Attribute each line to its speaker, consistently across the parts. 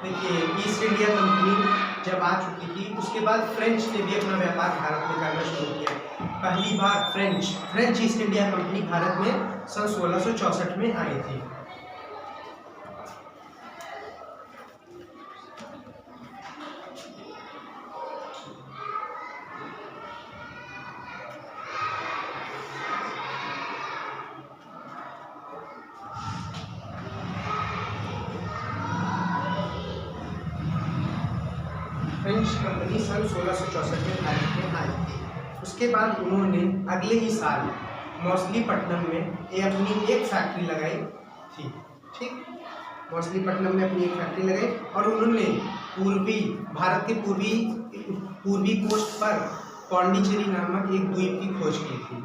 Speaker 1: देखिए, east India company जब आ चुकी थी उसके बाद फ्रेंच ने भी अपना व्यापार भारत में करना शुरू किया। पहली बार फ्रेंच ईस्ट इंडिया कंपनी भारत में सन 1664 में आई थी। फ्रेंच कंपनी सन 1664 में भारत में आई थी। उसके बाद उन्होंने अगले ही साल मछलीपट्टनम में अपनी एक फैक्ट्री लगाई थी। ठीक, मछलीपट्टनम में अपनी एक फैक्ट्री लगाई और उन्होंने भारत के पूर्वी कोस्ट पर पौंडीचेरी नामक एक द्वीप की खोज की थी।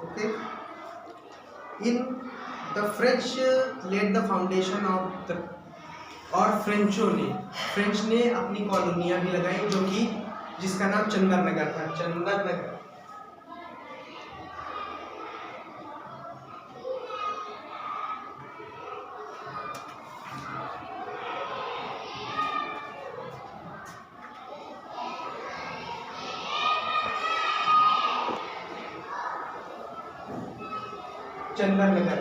Speaker 1: Okay, in the French led the foundation of the, और फ्रेंच ने अपनी कॉलोनियां भी लगाई जो कि जिसका नाम चंदरनगर था। चंदरनगर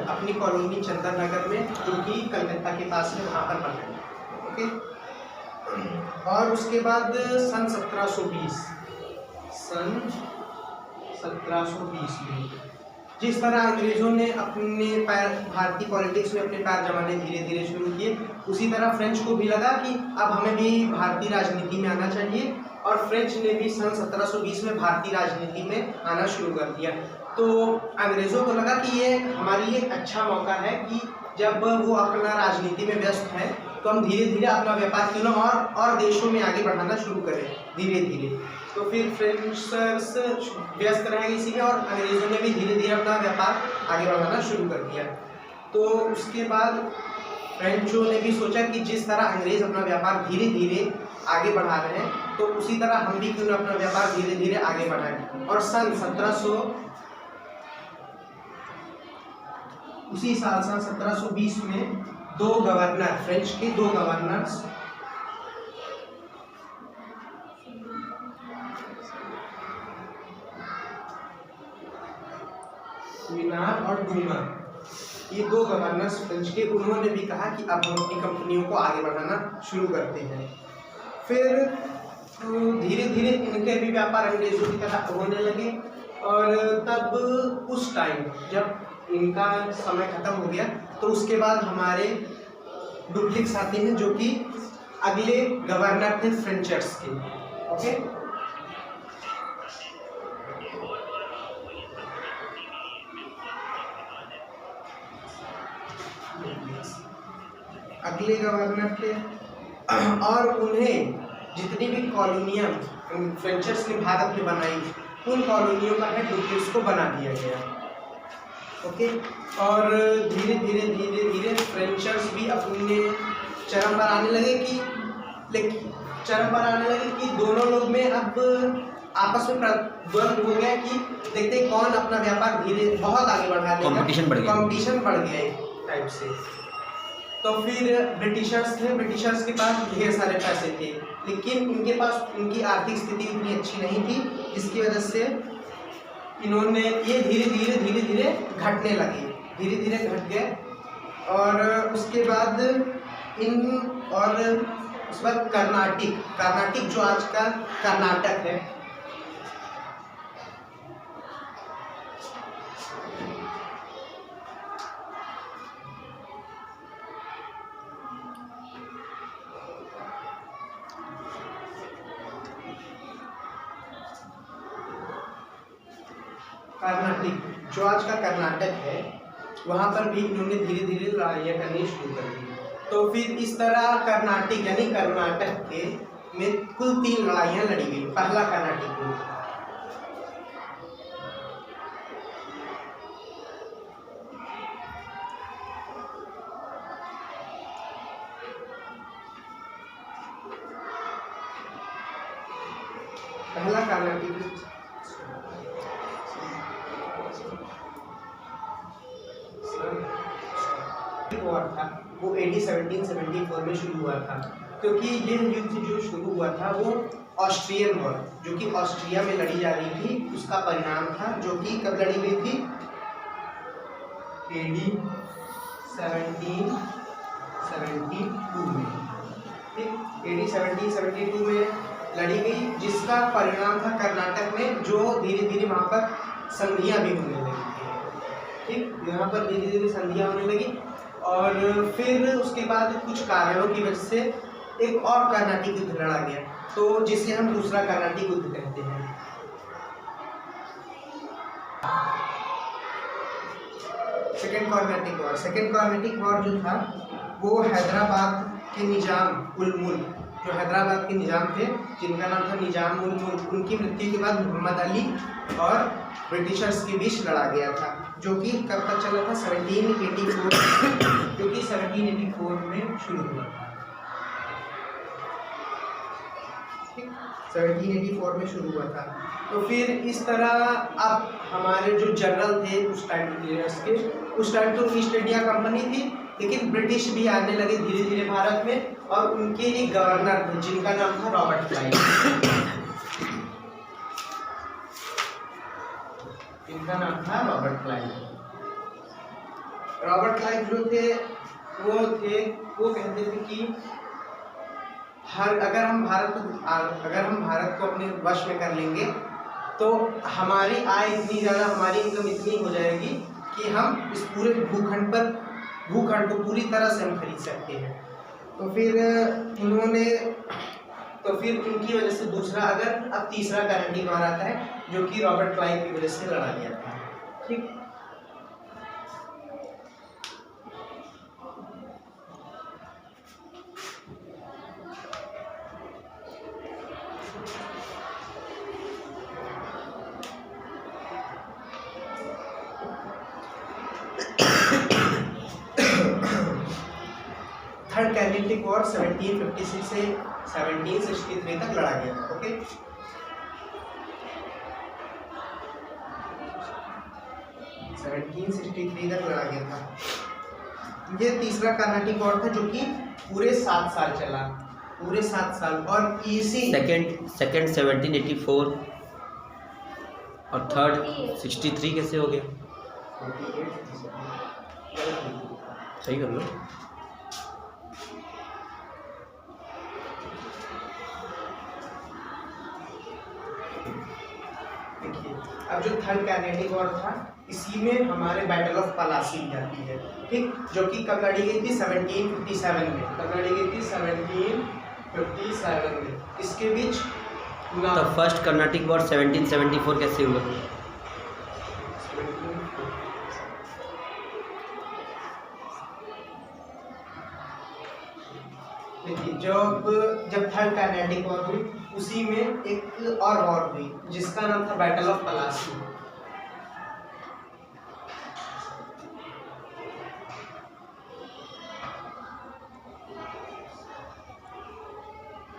Speaker 1: अपनी कॉलोनी चंदरनगर में जो कि कलकत्ता के पास है वहां पर बनाई। ओके, और उसके बाद सन 1720 में जिस तरह अंग्रेजों ने अपने भारतीय पॉलिटिक्स में अपने पैर जमाने धीरे धीरे शुरू किए, उसी तरह फ्रेंच को भी लगा कि अब हमें भी भारतीय राजनीति में आना चाहिए और फ्रेंच ने भी सन 1720 में भारतीय राजनीति में आना शुरू कर दिया। तो अंग्रेजों को लगा कि ये हमारे लिए अच्छा मौका है कि जब वो अपना राजनीति में व्यस्त है तो हम धीरे धीरे अपना व्यापार क्यों ना और देशों में आगे बढ़ाना शुरू करें धीरे धीरे। तो फिर फ्रेंचर्स व्यस्त रहे इसी में और अंग्रेजों ने भी धीरे धीरे अपना व्यापार आगे बढ़ाना शुरू कर दिया। तो उसके बाद फ्रेंचों ने भी सोचा कि जिस तरह अंग्रेज अपना व्यापार धीरे धीरे आगे बढ़ा रहे हैं तो उसी तरह हम भी क्यों ना अपना व्यापार धीरे धीरे आगे बढ़ाएं। और उसी साल सन 1720 में फ्रेंच के दो गवर्नर्स मिनार और डूमा, ये दो गवर्नर्स फ्रेंच के, उन्होंने भी कहा कि अब हम अपनी कंपनियों को आगे बढ़ाना शुरू करते हैं। फिर धीरे धीरे इनके भी व्यापार अंग्रेजों की तरह होने लगे और तब उस टाइम जब इनका समय खत्म हो गया तो उसके बाद हमारे डुप्लिक्स आते हैं जो कि अगले गवर्नर थे फ्रेंचर्स के। ओके, अगले गवर्नर थे और उन्हें जितनी भी कॉलोनियां फ्रेंचर्स ने भारत में बनाई उन कॉलोनियों का हेड डुप्लिक्स को बना दिया गया। ओके, और धीरे धीरे फ्रेंचर्स भी अपने चरम पर आने लगे कि दोनों लोग में अब आपस में द्वंद्व हो गया कि देखते कौन अपना व्यापार बहुत आगे बढ़ा लेगा। कंपटीशन बढ़ गया एक टाइप से। तो फिर ब्रिटिशर्स के पास ढेर सारे पैसे थे लेकिन उनके पास उनकी आर्थिक स्थिति इतनी अच्छी नहीं थी जिसकी वजह से इन्होंने ये धीरे धीरे घटने लगे, धीरे धीरे घट गए। और उसके बाद उस वक्त कर्नाटिक जो आज का कर्नाटक है, जो आज का कर्नाटक है वहाँ पर भी इन्होंने धीरे धीरे लड़ाइयाँ करनी शुरू कर दी। तो फिर इस तरह कर्नाटक के में कुल 3 लड़ाइयाँ लड़ी गई। पहला कर्नाटक वॉर था वो AD 1774 में शुरू हुआ था। क्योंकि ये युद्ध जो शुरू हुआ था वो ऑस्ट्रियन वॉर, जो कि ऑस्ट्रिया में लड़ी जा रही थी, उसका परिणाम था, जो कि कब लड़ी गई थी? AD 1772 में, ठीक, AD 1772 में लड़ी गई, जिसका परिणाम था कर्नाटक में, जो धीरे धीरे वहाँ पर संधियाँ भी होने लगी थी, ठीक, यहाँ पर धीरे धीरे संधियाँ होने लगी। और फिर उसके बाद कुछ कारणों की वजह से एक और कर्नाटिक युद्ध लड़ा गया, तो जिसे हम दूसरा कर्नाटिक युद्ध कहते हैं। सेकेंड कर्नाटिक वॉर जो था वो हैदराबाद के निजाम उल मुल्क, जो हैदराबाद के निजाम थे, जिनका नाम था निजाम उल मुल्क, उनकी मृत्यु के बाद मोहम्मद अली और ब्रिटिशर्स के बीच लड़ा गया था, जो कि कब तक चला था? 1784, जो कि 1784 में शुरू हुआ था, ठीक, 1784 में शुरू हुआ था। तो फिर इस तरह अब हमारे जो जनरल थे उस टाइम के, उस टाइम तो ईस्ट इंडिया कंपनी थी, लेकिन ब्रिटिश भी आने लगे धीरे धीरे भारत में, और उनके एक गवर्नर थे जिनका नाम था रॉबर्ट क्लाइव, जिनका नाम था रॉबर्ट क्लाइव। रॉबर्ट क्लाइव जो थे वो कहते थे कि अगर हम भारत को अपने वश में कर लेंगे तो हमारी आय इतनी ज़्यादा, हमारी इनकम इतनी हो जाएगी कि हम इस पूरे भूखंड को पूरी तरह से हम खरीद सकते हैं। तो फिर उनकी वजह से अब तीसरा कर्नाटिक वॉर आता है, जो कि रॉबर्ट क्लाइव की वजह से लड़ा गया था, ठीक। थर्ड कर्नाटिक वॉर 1756 से 1763 तक लड़ा गया था, ओके। तक लड़ा गया था। ये तीसरा कर्नाटिक वॉर था, जो कि पूरे 7 साल चला, पूरे 7 साल। और इसी
Speaker 2: सेकंड 1784 और थर्ड 63 कैसे हो गया? सही कर लो।
Speaker 1: देखिए, अब जो थर्ड कर्नाटिक वॉर था, इसी में हमारे बैटल ऑफ पलासी जाती है, ठीक, जो कि कब लड़ी गई थी? 1757 में। कब लड़ी गई थी? 1757 में। इसके बीच
Speaker 2: तो फर्स्ट कर्नाटिक वॉर 1774 कैसे हुआ?
Speaker 1: देखिए, जब थर्ड कर्नाटिक वॉर हुई, उसी में एक और वॉर हुई जिसका नाम था बैटल ऑफ पलासी।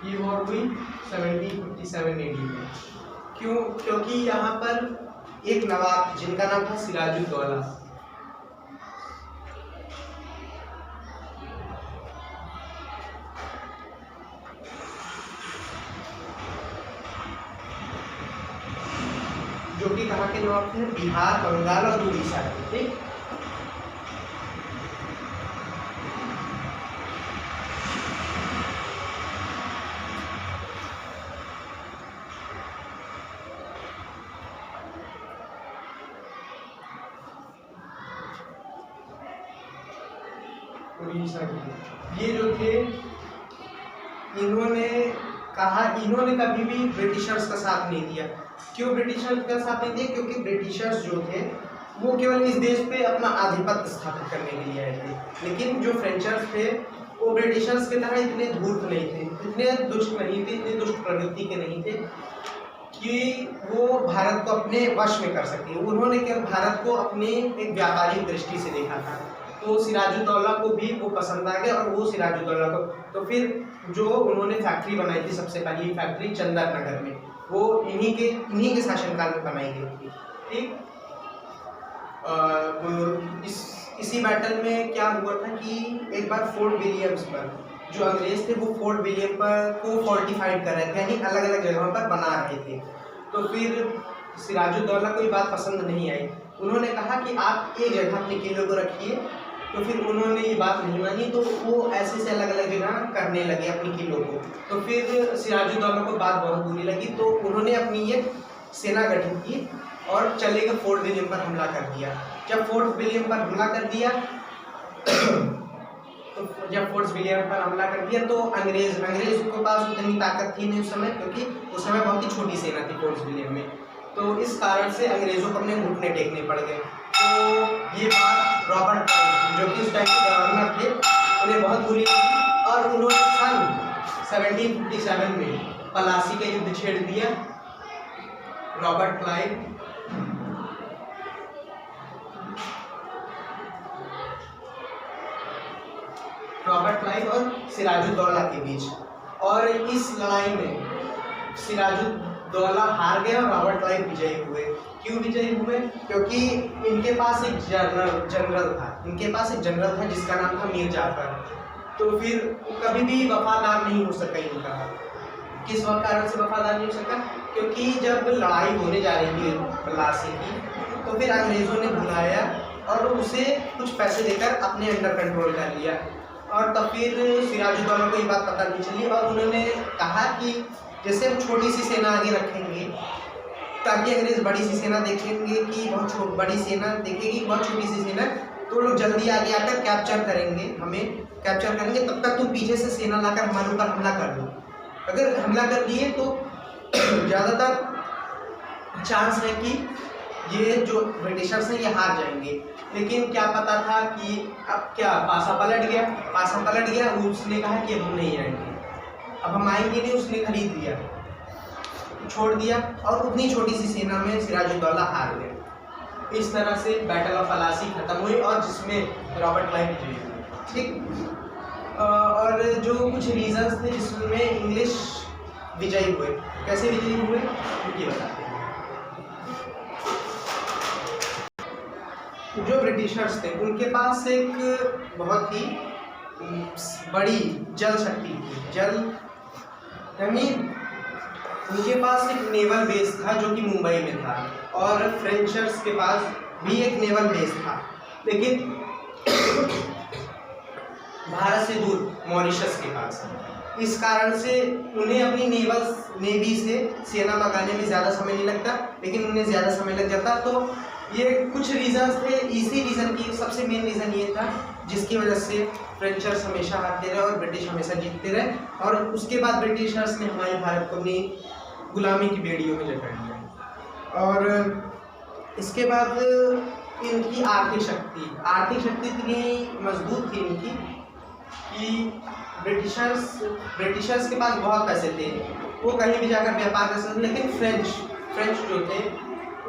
Speaker 1: ये वॉर हुई 1757 AD में। क्योंकि यहाँ पर एक नवाब जिनका नाम था सिराजुद्दौला, जो कि कहाँ के नवाब थे? बिहार, बंगाल और उड़ीसा के, ठीक। उड़ीसा के ये जो थे, इन्होंने कभी भी ब्रिटिशर्स का साथ नहीं दिया। क्यों ब्रिटिशर्स का साथ नहीं दिया? क्योंकि ब्रिटिशर्स जो थे वो केवल इस देश पे अपना आधिपत्य स्थापित करने के लिए आए थे, लेकिन जो फ्रेंचर्स थे वो ब्रिटिशर्स की तरह इतने धूर्त नहीं थे, इतने दुष्ट नहीं थे, इतने दुष्ट प्रवृत्ति के नहीं थे कि वो भारत को अपने वश में कर सके। उन्होंने केवल भारत को अपने एक व्यापारिक दृष्टि से देखा था, तो सिराजुद्दौला को भी वो पसंद आ गया और वो सिराजुद्दौला को, तो फिर जो उन्होंने फैक्ट्री बनाई थी, सबसे पहली फैक्ट्री चंदर नगर में, वो इन्हीं के शासनकाल में बनाई गई थी, ठीक। इसी बैटल में क्या हुआ था कि एक बार फोर्ट विलियम्स पर जो अंग्रेज थे वो फोर्ट विलियम को फोर्टिफाइड कर रहे थे, यानी अलग अलग जगहों पर बना रहे थे। तो फिर सिराजुद्दौला को ये बात पसंद नहीं आई। उन्होंने कहा कि आप एक जगह अपने किले को रखिए। तो फिर उन्होंने ये बात नहीं मानी, तो वो ऐसे से अलग अलग जगह करने लगे अपने किलों को। तो फिर सिराजुद्दौला को बात बहुत बुरी लगी, तो उन्होंने अपनी एक सेना गठित की और चले गए फोर्ट विलियम पर हमला कर दिया। जब फोर्ट विलियम पर हमला कर दिया तो अंग्रेज के पास उतनी ताकत थी नहीं उस समय, क्योंकि उस समय बहुत ही छोटी सेना थी फोर्ट विलियम में। तो इस कारण से अंग्रेजों को अपने घुटने टेकने पड़ गए। तो ये बात रॉबर्ट क्लाइव, जो कि उस टाइम के गवर्नर थे, उन्हें बहुत बुरी लगी और उन्होंने सन 1757 में पलासी का युद्ध छेड़ दिया। रॉबर्ट क्लाइव और सिराजुद्दौला के बीच, और इस लड़ाई में सिराजुद्दौला हार गए और रॉबर्ट क्लाइव विजयी हुए। क्यों विजयी हुए? क्योंकि इनके पास एक जनरल था जिसका नाम था मीर जाफर। तो फिर कभी भी वफादार नहीं हो सका इनका। किस कारण से वफादार नहीं हो सका? क्योंकि जब लड़ाई होने जा रही थी पलासी की, तो फिर अंग्रेज़ों ने बुलाया और उसे कुछ पैसे देकर अपने अंडर कंट्रोल कर लिया। और तब फिर सिराजुद्दौला को ये बात पता नहीं चली और उन्होंने कहा कि जैसे हम छोटी सी सेना आगे रखेंगे ताकि अंग्रेज बड़ी सी सेना देखेंगे कि बड़ी सेना देखेगी बहुत छोटी सी सेना, तो लोग जल्दी आगे आकर हमें कैप्चर करेंगे। तब तक तुम पीछे से सेना लाकर हमारे ऊपर हमला कर दो। अगर हमला कर दिए तो ज़्यादातर चांस है कि ये जो ब्रिटिशर्स हैं ये हार जाएंगे। लेकिन क्या पता था कि अब क्या पासा पलट गया। उसने कहा कि अब हम नहीं आएंगे, अब हम आएंगे नहीं। उसने खरीद लिया, छोड़ दिया और उतनी छोटी सी सेना में सिराजुद्दौला हार गए। इस तरह से बैटल ऑफ पलासी खत्म हुई और जिसमें रॉबर्ट क्लाइव विजयी हुए। ठीक, और जो कुछ रीजंस थे जिसमें इंग्लिश विजयी हुए, कैसे विजयी हुए ये बताते हैं। जो ब्रिटिशर्स थे उनके पास एक बहुत ही बड़ी जल शक्ति थी। यानी उनके पास एक नेवल बेस था जो कि मुंबई में था, और फ्रेंचर्स के पास भी एक नेवल बेस था, लेकिन भारत से दूर मॉरिशस के पास। इस कारण से उन्हें अपनी नेवी से सेना मंगाने में ज़्यादा समय नहीं लगता, लेकिन उन्हें ज़्यादा समय लग जाता। तो ये कुछ रीजंस थे। इसी रीज़न की सबसे मेन रीज़न ये था जिसकी वजह से फ्रेंचर्स हमेशा हारते रहे और ब्रिटिश हमेशा जीतते रहे। और उसके बाद ब्रिटिशर्स ने हमारे भारत को अपनी गुलामी की बेड़ियों में जकड़ लिया। और इसके बाद इनकी आर्थिक शक्ति इतनी मजबूत थी इनकी कि ब्रिटिशर्स के पास बहुत पैसे थे, वो कहीं भी जाकर व्यापार कर सकते। लेकिन फ्रेंच जो थे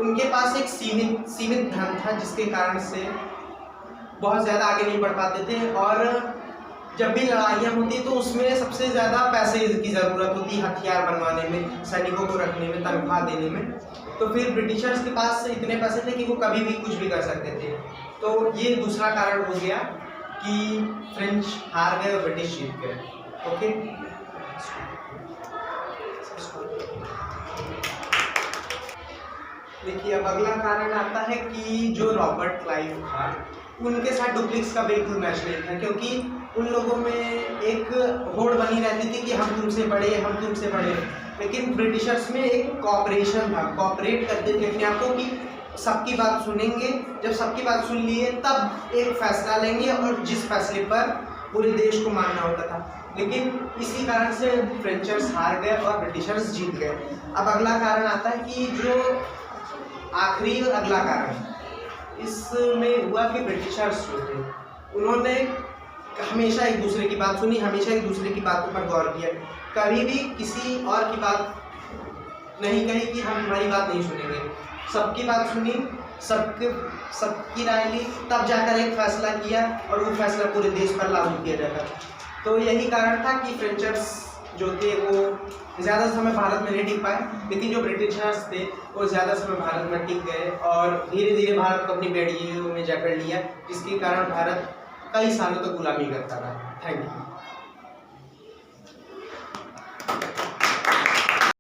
Speaker 1: उनके पास एक सीमित धन था, जिसके कारण से बहुत ज़्यादा आगे नहीं बढ़ पाते थे। और जब भी लड़ाइयाँ होती तो उसमें सबसे ज़्यादा पैसे की ज़रूरत होती, हथियार बनवाने में, सैनिकों को रखने में, तनख्वाह देने में। तो फिर ब्रिटिशर्स के पास इतने पैसे थे कि वो कभी भी कुछ भी कर सकते थे। तो ये दूसरा कारण हो गया कि फ्रेंच हार गए और ब्रिटिश जीत गए। ओके, देखिए अब अगला कारण आता है कि जो रॉबर्ट क्लाइव था उनके साथ डुप्लिक्स का बिल्कुल मैच नहीं था, क्योंकि उन लोगों में एक होड़ बनी रहती थी कि हम तुमसे बड़े। लेकिन ब्रिटिशर्स में एक कॉपरेशन था, कॉपरेट करते थे अपने आप को कि सबकी बात सुनेंगे, जब सबकी बात सुन लिए तब एक फैसला लेंगे, और जिस फैसले पर पूरे देश को मानना होता था। लेकिन इसी कारण से फ्रेंचर्स हार गए और ब्रिटिशर्स जीत गए। अब अगला कारण आता है कि जो आखिरी और अगला कारण इसमें हुआ कि ब्रिटिशर्स जो थे उन्होंने हमेशा एक दूसरे की बात सुनी, हमेशा एक दूसरे की बातों पर गौर किया। कभी भी किसी और की बात नहीं कही कि हम हमारी बात नहीं सुनेंगे। सबकी बात सुनी, सबकी राय ली, तब जाकर एक फैसला किया और वो फैसला पूरे देश पर लागू किया जाता। तो यही कारण था कि फ्रेंचर्स जो थे वो ज़्यादा समय भारत में नहीं टिक पाए, लेकिन जो ब्रिटिशर्स थे वो ज़्यादा समय भारत में टिक गए और धीरे धीरे भारत को अपनी बेड़ियों में जकड़ लिया, जिसके कारण भारत कई सालों तक गुलामी करता रहा। Thank you.